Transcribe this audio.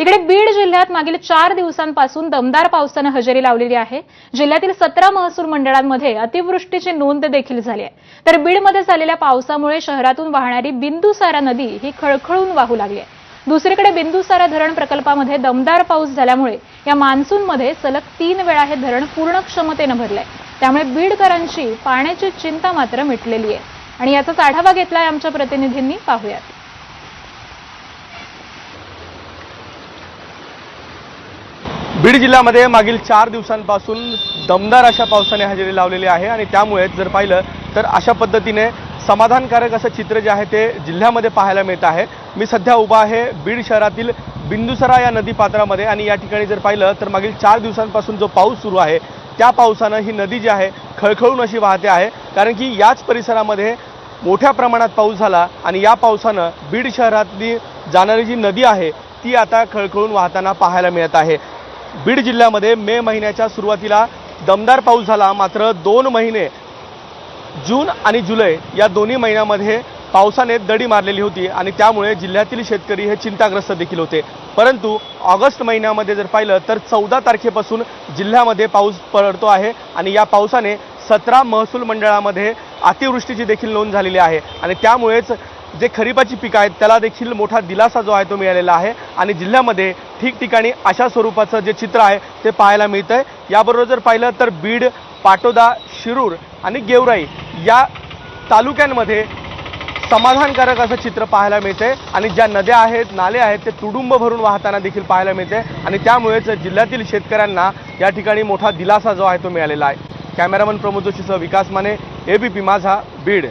तिकडे बीड जिल्ह्यात मागील 4 दिवसांपासून दमदार पावसाने हजेरी लावलेली आहे। जिल्ह्यातील 17 महसूल मंडळांमध्ये अतिवृष्टीची नोंद देखील झाली आहे। तर बीडमध्ये झालेल्या पावसामुळे शहरातून वाहणारी बिंदुसारा नदी ही खळखळून वाहू लागली आहे। दुसरीकडे बिंदुसारा धरण प्रकल्पामध्ये दमदार पाऊस झाल्यामुळे या मान्सूनमध्ये सलग 3 वेळा हे धरण पूर्ण क्षमतेने भरलंय। त्यामुळे बीडकरांची पाण्याची चिंता मात्र मिटलेली आहे आणि याचाच आढावा घेतलाय आमच्या प्रतिनिधींनी। पाहूयात। बीड जिल्ह्यामध्ये मागील 4 दिवसांपासून दमदार अशा पावसाने हजेरी लावलेली आहे आणि त्यामुळे जर पाहिलं तर अशा पद्धतीने समाधानकारक असं चित्र जे आहे ते जिल्ह्यामध्ये पाहायला मिळत आहे। मी सध्या उभा आहे बीड शहरातील बिंदुसारा या नदी पात्रामध्ये आणि या ठिकाणी जर पाहिलं तर मागील 4 दिवसांपासून जो पाऊस सुरू आहे त्या पावसानं ही नदी जी आहे खळखळून अशी वाहते आहे, कारण की याच परिसरामध्ये मोठ्या प्रमाणात पाऊस झाला आणि या पावसानं बीड शहरातली जाणारी जी नदी आहे ती आता खळखळून वाहताना पाहायला मिळत आहे। बीड जिल्ह्यामध्ये मे महिन्याच्या सुरुवातीला दमदार पाऊस झाला, मात्र 2 महिने जून आणि जुलै या दोन्ही महिन्यामध्ये पावसाने दडी मारलेली होती आणि त्यामुळे जिल्ह्यातील शेतकरी हे चिंताग्रस्त देखील होते। परंतु ऑगस्ट महिन्यामध्ये जर पाहिलं तर 14 तारखेपासून जिल्ह्यामध्ये पाऊस पडतो आहे आणि या पावसाने 17 महसूल मंडळामध्ये अतिवृष्टीची देखील नोंद झालेली आहे आणि त्यामुळेच जे खरीपाची पिकं आहेत त्याला देखील मोठा दिलासा जो आहे तो मिळालेला आहे आणि जिल्ह्यामध्ये ठिकठिकाणी अशा स्वरूपाचं जे चित्र आहे ते पाहायला मिळतंय। याबरोबर जर पाहिलं तर बीड, पाटोदा, शिरूर आणि गेवराई या तालुक्यांमध्ये समाधानकारक असं चित्र पाहायला मिळते आणि ज्या नद्या आहेत, नाले आहेत ते तुडुंब भरून वाहताना देखील पाहायला मिळते आणि त्यामुळेच जिल्ह्यातील शेतकऱ्यांना या ठिकाणी मोठा दिलासा जो आहे तो मिळालेला आहे। कॅमेरामन प्रमोद जोशीसह विकास माने, एबीपी माझा, बीड।